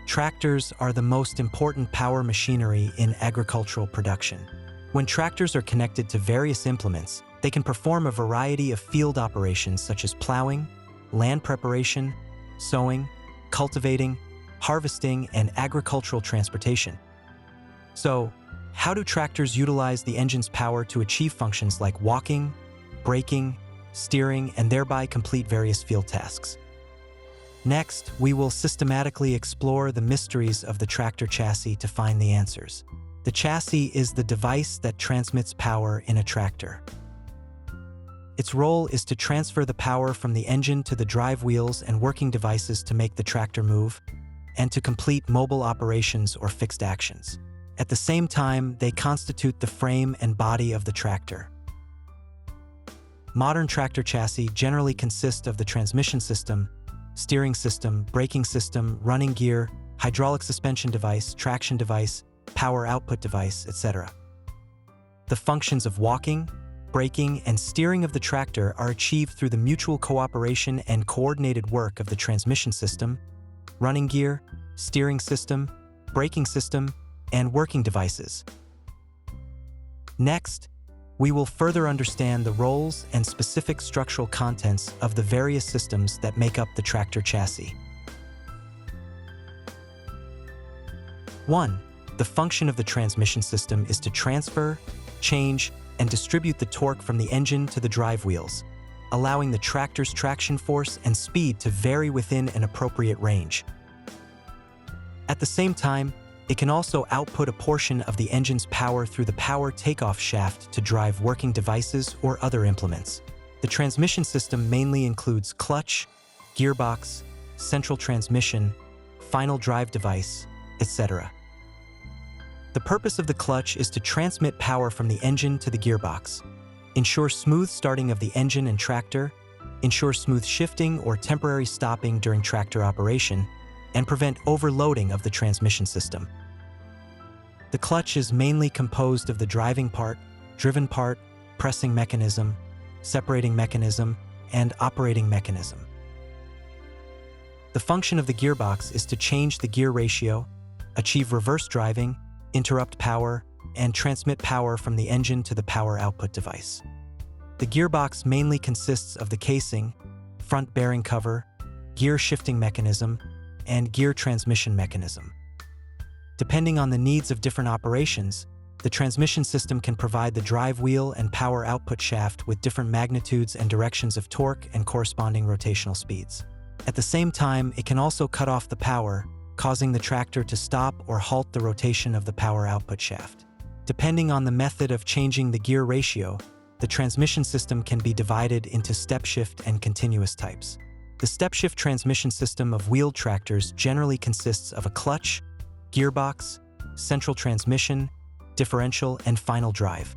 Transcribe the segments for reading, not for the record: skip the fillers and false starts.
Tractors are the most important power machinery in agricultural production. When tractors are connected to various implements, they can perform a variety of field operations such as plowing, land preparation, sowing, cultivating, harvesting, and agricultural transportation. So, how do tractors utilize the engine's power to achieve functions like walking, braking, steering, and thereby complete various field tasks? Next, we will systematically explore the mysteries of the tractor chassis to find the answers. The chassis is the device that transmits power in a tractor. Its role is to transfer the power from the engine to the drive wheels and working devices to make the tractor move, and to complete mobile operations or fixed actions. At the same time, they constitute the frame and body of the tractor. Modern tractor chassis generally consist of the transmission system, steering system, braking system, running gear, hydraulic suspension device, traction device, power output device, etc. The functions of walking, braking, and steering of the tractor are achieved through the mutual cooperation and coordinated work of the transmission system, running gear, steering system, braking system, and working devices. Next, we will further understand the roles and specific structural contents of the various systems that make up the tractor chassis. 1. The function of the transmission system is to transfer, change, and distribute the torque from the engine to the drive wheels, allowing the tractor's traction force and speed to vary within an appropriate range. At the same time, it can also output a portion of the engine's power through the power takeoff shaft to drive working devices or other implements. The transmission system mainly includes clutch, gearbox, central transmission, final drive device, etc. The purpose of the clutch is to transmit power from the engine to the gearbox, ensure smooth starting of the engine and tractor, ensure smooth shifting or temporary stopping during tractor operation, and prevent overloading of the transmission system. The clutch is mainly composed of the driving part, driven part, pressing mechanism, separating mechanism, and operating mechanism. The function of the gearbox is to change the gear ratio, achieve reverse driving, interrupt power, and transmit power from the engine to the power output device. The gearbox mainly consists of the casing, front bearing cover, gear shifting mechanism, and gear transmission mechanism. Depending on the needs of different operations, the transmission system can provide the drive wheel and power output shaft with different magnitudes and directions of torque and corresponding rotational speeds. At the same time, it can also cut off the power, causing the tractor to stop or halt the rotation of the power output shaft. Depending on the method of changing the gear ratio, the transmission system can be divided into step shift and continuous types. The step shift transmission system of wheeled tractors generally consists of a clutch, gearbox, central transmission, differential, and final drive.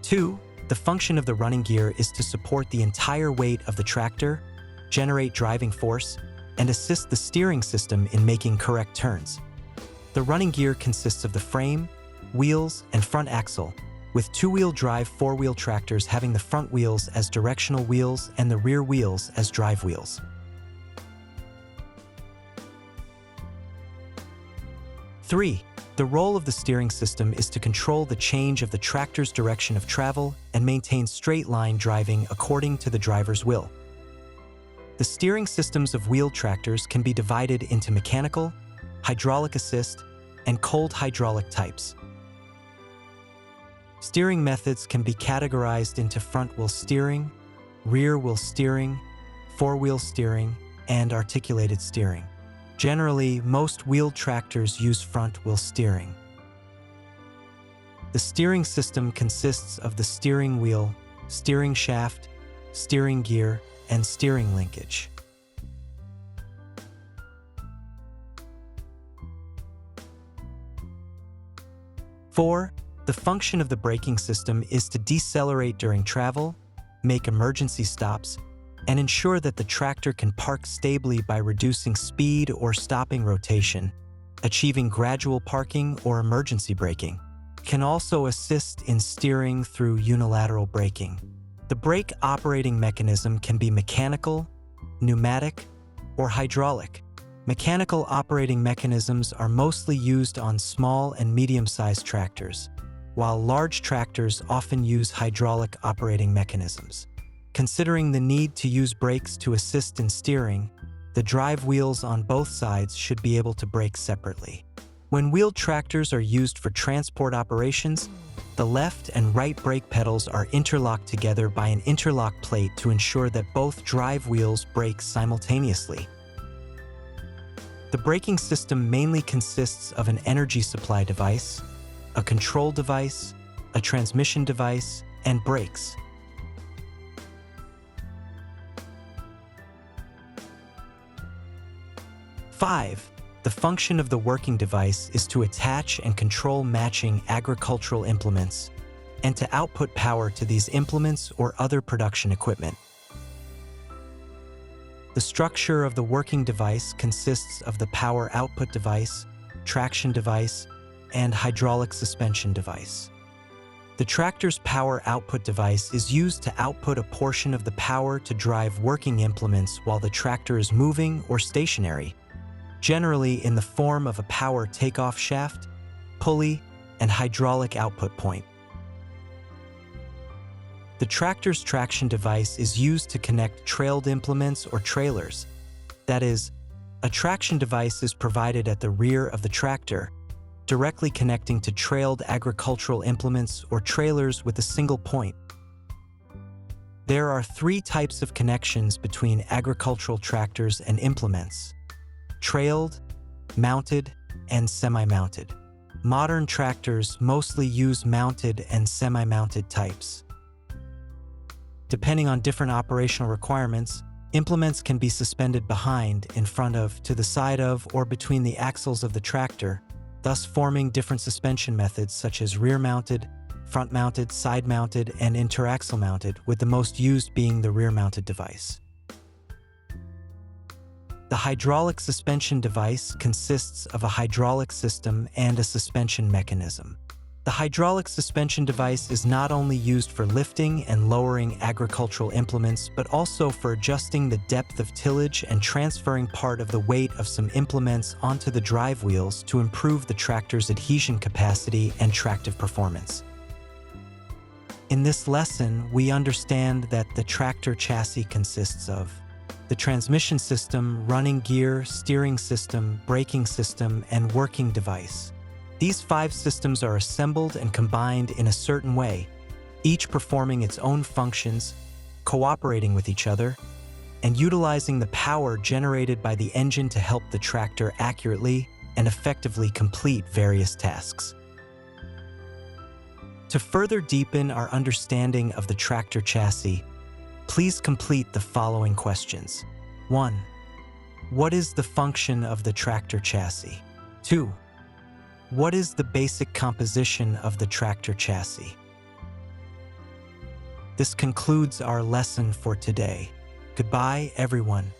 2. The function of the running gear is to support the entire weight of the tractor, generate driving force, and assist the steering system in making correct turns. The running gear consists of the frame, wheels, and front axle, with two-wheel drive four-wheel tractors having the front wheels as directional wheels and the rear wheels as drive wheels. 3. The role of the steering system is to control the change of the tractor's direction of travel and maintain straight-line driving according to the driver's will. The steering systems of wheeled tractors can be divided into mechanical, hydraulic assist, and cold hydraulic types. Steering methods can be categorized into front-wheel steering, rear-wheel steering, four-wheel steering, and articulated steering. Generally, most wheeled tractors use front-wheel steering. The steering system consists of the steering wheel, steering shaft, steering gear, and steering linkage. 4. The function of the braking system is to decelerate during travel, make emergency stops, and ensure that the tractor can park stably by reducing speed or stopping rotation, achieving gradual parking or emergency braking. Can also assist in steering through unilateral braking. The brake operating mechanism can be mechanical, pneumatic, or hydraulic. Mechanical operating mechanisms are mostly used on small and medium-sized tractors, while large tractors often use hydraulic operating mechanisms. Considering the need to use brakes to assist in steering, the drive wheels on both sides should be able to brake separately. When wheeled tractors are used for transport operations, the left and right brake pedals are interlocked together by an interlock plate to ensure that both drive wheels brake simultaneously. The braking system mainly consists of an energy supply device, a control device, a transmission device, and brakes. Five, the function of the working device is to attach and control matching agricultural implements and to output power to these implements or other production equipment. The structure of the working device consists of the power output device, traction device, and hydraulic suspension device. The tractor's power output device is used to output a portion of the power to drive working implements while the tractor is moving or stationary, generally in the form of a power takeoff shaft, pulley, and hydraulic output point. The tractor's traction device is used to connect trailed implements or trailers. That is, a traction device is provided at the rear of the tractor, directly connecting to trailed agricultural implements or trailers with a single point. There are three types of connections between agricultural tractors and implements: trailed, mounted, and semi-mounted. Modern tractors mostly use mounted and semi-mounted types. Depending on different operational requirements, implements can be suspended behind, in front of, to the side of, or between the axles of the tractor, thus forming different suspension methods such as rear-mounted, front-mounted, side-mounted, and interaxle-mounted, with the most used being the rear-mounted device. The hydraulic suspension device consists of a hydraulic system and a suspension mechanism. The hydraulic suspension device is not only used for lifting and lowering agricultural implements, but also for adjusting the depth of tillage and transferring part of the weight of some implements onto the drive wheels to improve the tractor's adhesion capacity and tractive performance. In this lesson, we understand that the tractor chassis consists of the transmission system, running gear, steering system, braking system, and working device. These 5 systems are assembled and combined in a certain way, each performing its own functions, cooperating with each other, and utilizing the power generated by the engine to help the tractor accurately and effectively complete various tasks. To further deepen our understanding of the tractor chassis, please complete the following questions. 1. What is the function of the tractor chassis? 2. What is the basic composition of the tractor chassis? This concludes our lesson for today. Goodbye, everyone.